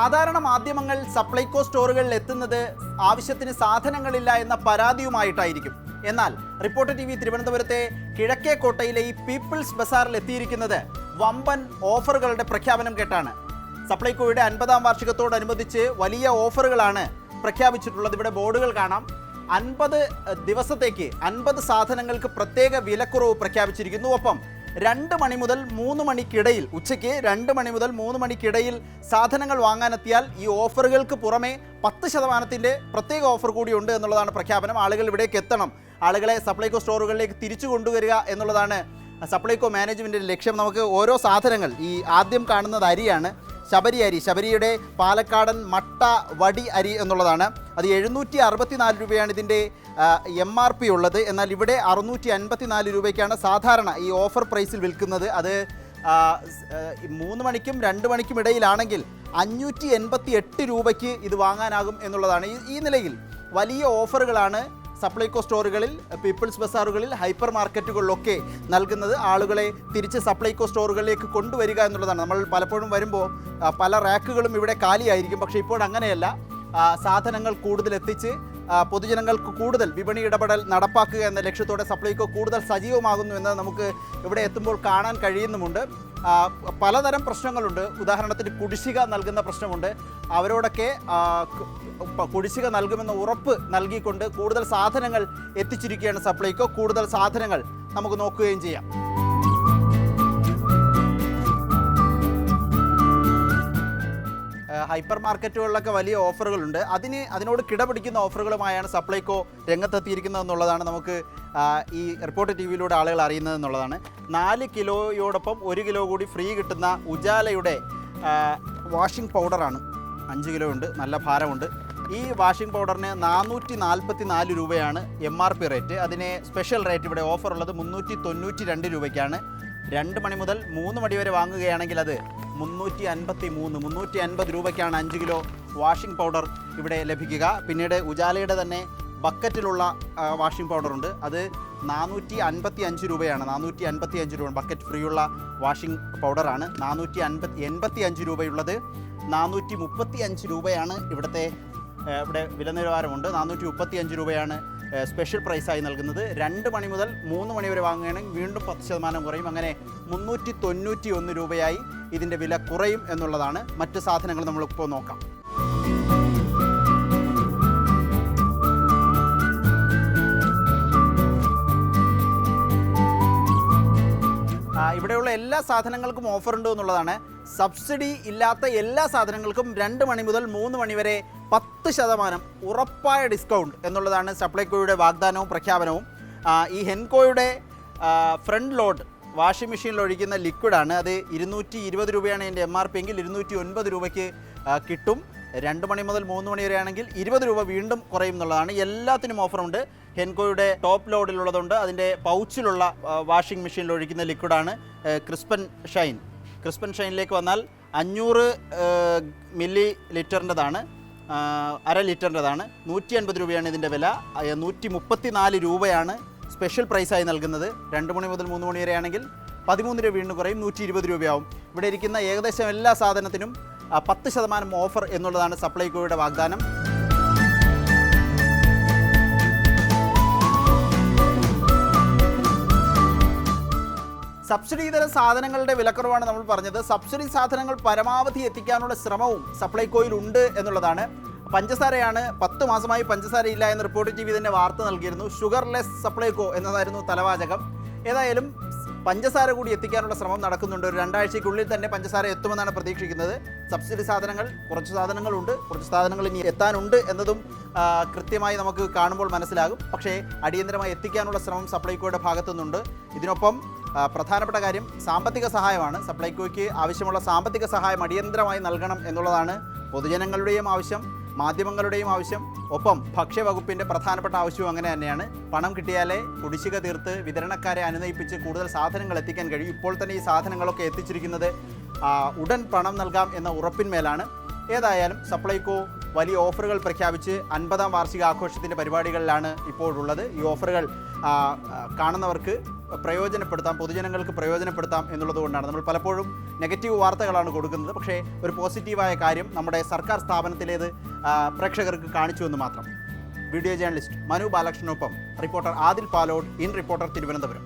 സാധാരണ മാധ്യമങ്ങൾ സപ്ലൈകോ സ്റ്റോറുകളിൽ എത്തുന്നത് ആവശ്യത്തിന് സാധനങ്ങളില്ല എന്ന പരാതിയുമായിട്ടായിരിക്കും. എന്നാൽ റിപ്പോർട്ടർ TV തിരുവനന്തപുരത്തെ കിഴക്കേക്കോട്ടയിലെ ഈ പീപ്പിൾസ് ബസാറിൽ എത്തിയിരിക്കുന്നത് വമ്പൻ ഓഫറുകളുടെ പ്രഖ്യാപനം കേട്ടാണ്. സപ്ലൈകോയുടെ 50ാം വാർഷികത്തോടനുബന്ധിച്ച് വലിയ ഓഫറുകളാണ് പ്രഖ്യാപിച്ചിട്ടുള്ളത്. ഇവിടെ ബോർഡുകൾ കാണാം. 50 ദിവസത്തേക്ക് 50 സാധനങ്ങൾക്ക് പ്രത്യേക വിലക്കുറവ് പ്രഖ്യാപിച്ചിരിക്കുന്നു. ഒപ്പം 2 മണി മുതൽ 3 മണിക്കിടയിൽ, ഉച്ചയ്ക്ക് 2 മണി മുതൽ 3 മണിക്കിടയിൽ സാധനങ്ങൾ വാങ്ങാനെത്തിയാൽ ഈ ഓഫറുകൾക്ക് പുറമെ 10% പ്രത്യേക ഓഫർ കൂടിയുണ്ട് എന്നുള്ളതാണ് പ്രഖ്യാപനം. ആളുകൾ ഇവിടേക്ക് എത്തണം, ആളുകളെ സപ്ലൈകോ സ്റ്റോറുകളിലേക്ക് തിരിച്ചു കൊണ്ടുവരിക എന്നുള്ളതാണ് സപ്ലൈകോ മാനേജ്മെൻറ്റിൻ്റെ ലക്ഷ്യം. നമുക്ക് ഓരോ സാധനങ്ങൾ, ഈ ആദ്യം കാണുന്നത് അരിയാണ്, ശബരി അരി, ശബരിയുടെ പാലക്കാടൻ മട്ട വടി അരി എന്നുള്ളതാണ്. അത് 764 രൂപയാണ് ഇതിൻ്റെ MRP ഉള്ളത്. എന്നാൽ ഇവിടെ 654 രൂപയ്ക്കാണ് സാധാരണ ഈ ഓഫർ പ്രൈസിൽ വിൽക്കുന്നത്. അത് 3 മണിക്കും 2 മണിക്കും ഇടയിലാണെങ്കിൽ 588 രൂപയ്ക്ക് ഇത് വാങ്ങാനാകും എന്നുള്ളതാണ്. ഈ നിലയിൽ വലിയ ഓഫറുകളാണ് സപ്ലൈകോ സ്റ്റോറുകളിൽ, പീപ്പിൾസ് ബസാറുകളിൽ, ഹൈപ്പർ മാർക്കറ്റുകളിലൊക്കെ നൽകുന്നത്. ആളുകളെ തിരിച്ച് സപ്ലൈകോ സ്റ്റോറുകളിലേക്ക് കൊണ്ടുവരിക എന്നുള്ളതാണ്. നമ്മൾ പലപ്പോഴും വരുമ്പോൾ പല റാക്കുകളും ഇവിടെ കാലിയായിരിക്കും. പക്ഷേ ഇപ്പോൾ അങ്ങനെയല്ല. സാധനങ്ങൾ കൂടുതൽ എത്തിച്ച് പൊതുജനങ്ങൾക്ക് കൂടുതൽ വിപണി ഇടപെടൽ നടപ്പാക്കുക എന്ന ലക്ഷ്യത്തോടെ സപ്ലൈകോ കൂടുതൽ സജീവമാകുന്നു എന്ന് നമുക്ക് ഇവിടെ എത്തുമ്പോൾ കാണാൻ കഴിയുന്നുമുണ്ട്. പലതരം പ്രശ്നങ്ങളുണ്ട്. ഉദാഹരണത്തിന് കുടിശ്ശിക നൽകുന്ന പ്രശ്നമുണ്ട്. അവരോടൊക്കെ കുടിശ്ശിക നൽകുമെന്ന ഉറപ്പ് നൽകിക്കൊണ്ട് കൂടുതൽ സാധനങ്ങൾ എത്തിച്ചിരിക്കുകയാണ് സപ്ലൈകോ. കൂടുതൽ സാധനങ്ങൾ നമുക്ക് നോക്കുകയും ചെയ്യാം. ഹൈപ്പർ മാർക്കറ്റുകളിലൊക്കെ വലിയ ഓഫറുകളുണ്ട്. അതിനോട് കിടപിടിക്കുന്ന ഓഫറുകളുമായാണ് സപ്ലൈകോ രംഗത്തെത്തിയിരിക്കുന്നത് എന്നുള്ളതാണ് നമുക്ക് ഈ റിപ്പോർട്ടർ TVയിലൂടെ ആളുകൾ അറിയുന്നത് എന്നുള്ളതാണ്. 4 കിലോയോടൊപ്പം 1 കിലോ കൂടി ഫ്രീ കിട്ടുന്ന ഉജാലയുടെ വാഷിംഗ് പൗഡറാണ്. 5 കിലോ ഉണ്ട്, നല്ല ഭാരമുണ്ട്. ഈ വാഷിംഗ് പൗഡറിന് 444 രൂപയാണ് MRP റേറ്റ്. അതിന് സ്പെഷ്യൽ റേറ്റ് ഇവിടെ ഓഫർ ഉള്ളത് 392 രൂപയ്ക്കാണ്. 2 മണി മുതൽ 3 മണി വരെ വാങ്ങുകയാണെങ്കിൽ അത് 350 രൂപയ്ക്കാണ് 5 കിലോ വാഷിംഗ് പൗഡർ ഇവിടെ ലഭിക്കുക. പിന്നീട് ഉജാലയുടെ തന്നെ ബക്കറ്റിലുള്ള വാഷിംഗ് പൗഡറുണ്ട്. അത് 455 രൂപയാണ്. 455 രൂപ ബക്കറ്റ് ഫ്രീ ഉള്ള വാഷിംഗ് പൗഡറാണ്. 485 രൂപയുള്ളത് 435 രൂപയാണ് ഇവിടെ വില നിലവാരമുണ്ട്. 435 രൂപയാണ് സ്പെഷ്യൽ പ്രൈസായി നൽകുന്നത്. 2 മണി മുതൽ 3 മണി വരെ വാങ്ങുകയാണെങ്കിൽ വീണ്ടും 10% കുറയും. അങ്ങനെ 391 രൂപയായി ഇതിൻ്റെ വില കുറയും എന്നുള്ളതാണ്. മറ്റ് സാധനങ്ങൾ നമ്മളിപ്പോൾ നോക്കാം. ഇവിടെയുള്ള എല്ലാ സാധനങ്ങൾക്കും ഓഫറുണ്ട് എന്നുള്ളതാണ്. സബ്സിഡി ഇല്ലാത്ത എല്ലാ സാധനങ്ങൾക്കും 2 മണി മുതൽ 3 മണി വരെ 10% ഉറപ്പായ ഡിസ്കൗണ്ട് എന്നുള്ളതാണ് സപ്ലൈകോയുടെ വാഗ്ദാനവും പ്രഖ്യാപനവും. ഈ ഹെൻകോയുടെ ഫ്രണ്ട് ലോഡ് വാഷിംഗ് മെഷീനിൽ ഒഴിക്കുന്ന ലിക്വിഡാണ്. അത് 220 രൂപയാണ് എൻ്റെ MRP എങ്കിൽ 209 രൂപയ്ക്ക് കിട്ടും. 2 മണി മുതൽ 3 മണി വരെ ആണെങ്കിൽ 20 രൂപ വീണ്ടും കുറയും എന്നുള്ളതാണ്. എല്ലാത്തിനും ഓഫറുണ്ട്. ഹെൻകോയുടെ ടോപ്പ് ലോഡിലുള്ളതുണ്ട്. അതിൻ്റെ പൗച്ചിലുള്ള വാഷിംഗ് മെഷീനിൽ ഒഴിക്കുന്ന ലിക്വിഡാണ് ക്രിസ്പൻ ഷൈൻ. ക്രിസ്പൻ ഷൈനിലേക്ക് വന്നാൽ 500 മില്ലി ലിറ്ററിൻ്റെതാണ്, 1/2 ലിറ്ററിൻ്റെതാണ്. 150 രൂപയാണ് ഇതിൻ്റെ വില. 134 രൂപയാണ് സ്പെഷ്യൽ പ്രൈസായി നൽകുന്നത്. 2 മണി മുതൽ 3 മണി വരെ ആണെങ്കിൽ 13 രൂപ വീണ്ടും കുറയും, 120 രൂപയാവും. ഇവിടെ ഇരിക്കുന്ന ഏകദേശം എല്ലാ സാധനത്തിനും 10% ഓഫർ എന്നുള്ളതാണ് സപ്ലൈകോയുടെ വാഗ്ദാനം. സബ്സിഡി ഇതര സാധനങ്ങളുടെ വിലക്കുറവാണ് നമ്മൾ പറഞ്ഞത്. സബ്സിഡി സാധനങ്ങൾ പരമാവധി എത്തിക്കാനുള്ള ശ്രമവും സപ്ലൈകോയിൽ ഉണ്ട് എന്നുള്ളതാണ്. പഞ്ചസാരയാണ്. 10 മാസമായി പഞ്ചസാരയില്ല എന്ന് റിപ്പോർട്ടർ TV തന്നെ വാർത്ത നൽകിയിരുന്നു. ഷുഗർലെസ് സപ്ലൈകോ എന്നതായിരുന്നു തലവാചകം. ഏതായാലും പഞ്ചസാര കൂടി എത്തിക്കാനുള്ള ശ്രമം നടക്കുന്നുണ്ട്. ഒരു 2 ആഴ്ചയ്ക്കുള്ളിൽ തന്നെ പഞ്ചസാര എത്തുമെന്നാണ് പ്രതീക്ഷിക്കുന്നത്. സബ്സിഡി സാധനങ്ങൾ കുറച്ച് സാധനങ്ങളുണ്ട്, കുറച്ച് സാധനങ്ങൾ ഇനി എത്താനുണ്ട് എന്നതും കൃത്യമായി നമുക്ക് കാണുമ്പോൾ മനസ്സിലാകും. പക്ഷേ അടിയന്തരമായി എത്തിക്കാനുള്ള ശ്രമം സപ്ലൈകോയുടെ ഭാഗത്തു നിന്നുണ്ട്. ഇതിനൊപ്പം പ്രധാനപ്പെട്ട കാര്യം സാമ്പത്തിക സഹായമാണ്. സപ്ലൈകോയ്ക്ക് ആവശ്യമുള്ള സാമ്പത്തിക സഹായം അടിയന്തരമായി നൽകണം എന്നുള്ളതാണ് പൊതുജനങ്ങളുടെയും ആവശ്യം, മാധ്യമങ്ങളുടെയും ആവശ്യം. ഒപ്പം ഭക്ഷ്യവകുപ്പിൻ്റെ പ്രധാനപ്പെട്ട ആവശ്യവും അങ്ങനെ തന്നെയാണ്. പണം കിട്ടിയാലേ കുടിശ്ശിക തീർത്ത് വിതരണക്കാരെ അനുനയിപ്പിച്ച് കൂടുതൽ സാധനങ്ങൾ എത്തിക്കാൻ കഴിയും. ഇപ്പോൾ തന്നെ ഈ സാധനങ്ങളൊക്കെ എത്തിച്ചിരിക്കുന്നത് ഉടൻ പണം നൽകാം എന്ന ഉറപ്പിന്മേലാണ്. ഏതായാലും സപ്ലൈകോ വലിയ ഓഫറുകൾ പ്രഖ്യാപിച്ച് 50ാം വാർഷിക ആഘോഷത്തിൻ്റെ പരിപാടികളിലാണ് ഇപ്പോഴുള്ളത്. ഈ ഓഫറുകൾ കാണുന്നവർക്ക് പ്രയോജനപ്പെടുത്താം, പൊതുജനങ്ങൾക്ക് പ്രയോജനപ്പെടുത്താം എന്നുള്ളത് കൊണ്ടാണ് നമ്മൾ പലപ്പോഴും നെഗറ്റീവ് വാർത്തകളാണ് കൊടുക്കുന്നത്. പക്ഷേ ഒരു പോസിറ്റീവായ കാര്യം നമ്മുടെ സർക്കാർ സ്ഥാപനത്തിലേത് പ്രേക്ഷകർക്ക് കാണിച്ചു എന്ന് മാത്രം. വീഡിയോ ജേർണലിസ്റ്റ് മനു ബാലകൃഷ്ണനൊപ്പം reporter Adil Palode, in reporter, Thiruvananthapuram.